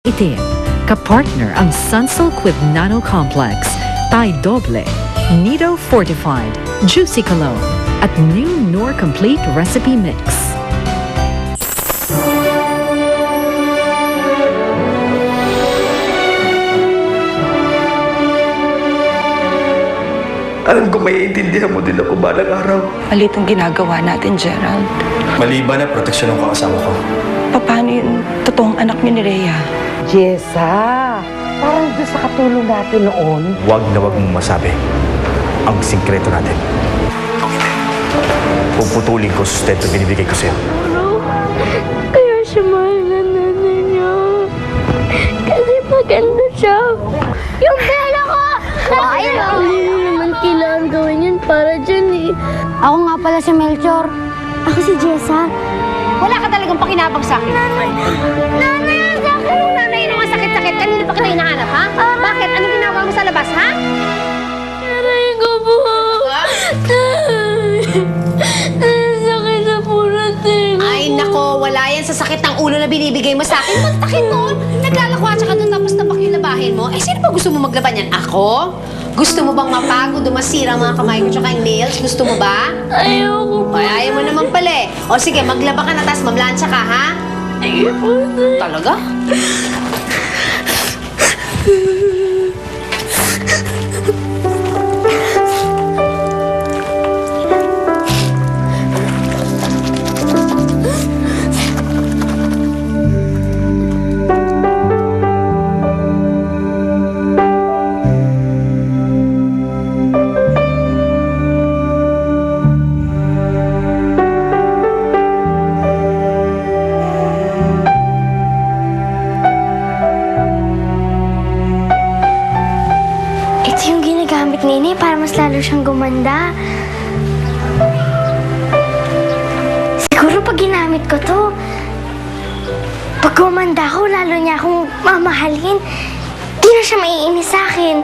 Itim, kapartner ang Sunsilk with Nano Complex, Thai Doble, Nido Fortified, Juicy Cologne, at new Knorr Complete Recipe Mix. Alam ko maiintindihan mo din ako balang araw. Malit ang ginagawa natin, Gerald. Maliban na proteksyon ng kasama ko. Paano yung totoong anak niyo ni Rhea? Jessa, parang doon sa katulong natin noon. Huwag na huwag mong masabi ang sikreto natin. Kung hindi, puputulin ko sustento binibigay ko sa'yo. Kaya siya mahal na nanay niya. Kasi maganda siya. Yung pera ko! Hindi naman kailangan gawin yun para dyan eh. Ako nga pala si Melchor. Ako si Jessa. Wala ka talagang pakinabang sa akin. Nanay, ang sakit! Anong nanay nung ang sakit-sakit? Kanina pa kita hinahanap, ha? Bakit? Anong ginagawa mo sa labas, ha? Aray ko po! Sakit na po natin. Ay, nako, wala yan sa sakit ng ulo na binibigay mo sa akin. Kontakin mo. Naglalakwatsa ka doon tapos tabak yung labahin mo. Eh, sino ba gusto mo maglaban yan? Ako? Gusto mo bang mapagod o masira ang mga kamay ko tsaka yung nails? Gusto mo ba? Ayoko po. Ay, ayaw mo naman pala eh. O sige, maglaba ka na tapos mamlansya ka, ha? Sige po, Nay. Talaga? Ito yung ginagamit ni Inay para mas lalo siyang gumanda. Siguro pag ginamit ko to, pag gumanda ko, lalo niya akong mamahalin. Di na siya maiinis sa akin.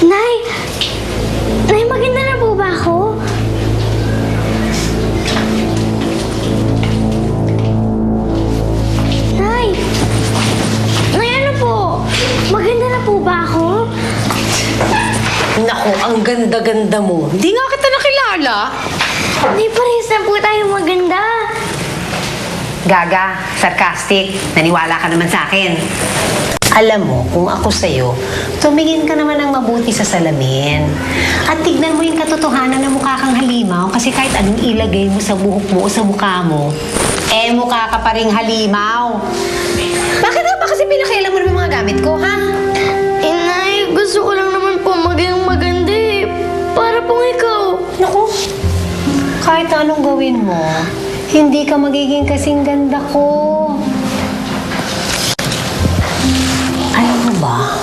Nay! Nay, maganda na po ba ako? Nay! Nay, ano po? Maganda na po ba ako? Nako, ang ganda-ganda mo. Hindi nga kita nakilala. Nay, parehas na po tayo maganda. Gaga, sarcastic. Naniwala ka naman sa akin. Alam mo, kung ako sa'yo, tumingin ka naman ng mabuti sa salamin. At tignan mo yung katotohanan na mukha kang halimaw kasi kahit anong ilagay mo sa buhok mo o sa mukha mo, eh mukha ka pa ring halimaw. Bakit nga ba kasi pinakialam mo naman yung mga gamit ko, ha? Nay, gusto ko lang naman po maging maganda eh. Para pong ikaw. Naku, kahit anong gawin mo, hindi ka magiging kasing ganda ko. Alam mo ba,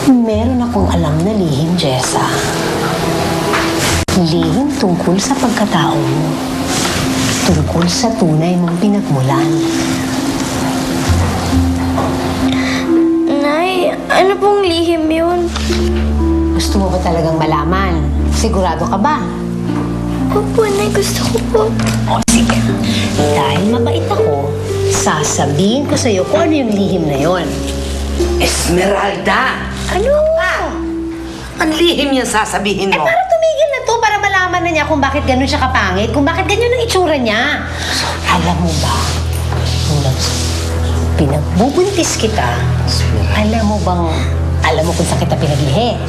meron akong alam na lihim, Jessa. Lihim tungkol sa pagkatao mo. Tungkol sa tunay mong pinagmulan. Nay, ano pong lihim yun? Gusto mo ba talagang malaman? Sigurado ka ba? Opo, Nay, gusto ko po. O sige, dahil mabait ako, sasabihin ko sa'yo kung ano yung lihim na yon. Esmeralda! Ano? Ang lihim yung sasabihin mo. Para tumigil na to, para malaman na niya kung bakit ganun siya kapangit, kung bakit ganyan ang itsura niya. Alam mo ba, nung pinagbubuntis kita, alam mo kung saan kita pinaglihi?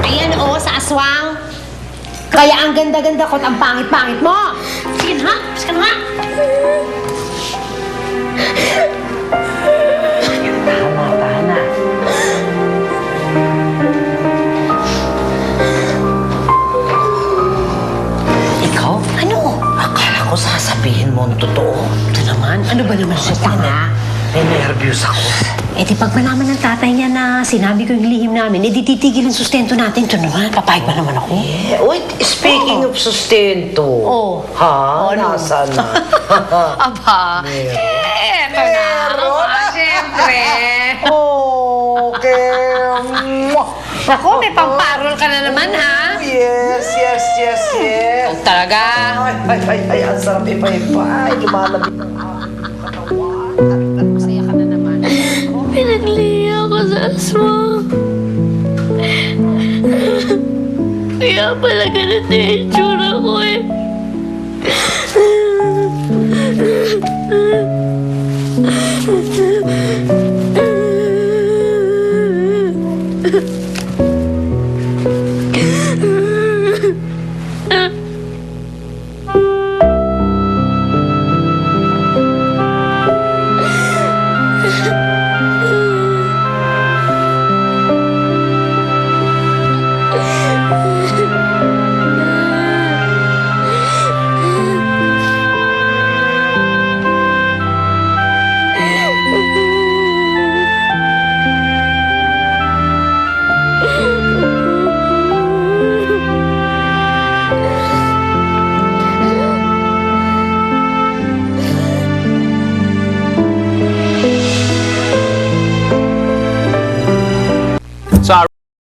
Ayan sa aswang. Kaya ang ganda-ganda ko at ang pangit-pangit mo. Sige na, sige na. sabihin mo ang totoo. Ito naman, ano ba naman siya na? May nervyos ako. Eh di pag malaman ng tatay niya na sinabi ko yung lihim namin, eh di titigil ang sustento natin. Ito naman, papayag ba naman ako? Eh, wait, speaking of sustento. Oh. Ha? Nasaan na? Aba, eto na. Aba, siyempre. Okay. Ako, may pamparol ka na naman, ha? Yes. Oh, talaga? Ay, ang sarap ipay-pay. Lumalabit. Masaya ka na naman. Pinagliya ako sa aswang. Kaya pala ganito yung itsura ko eh.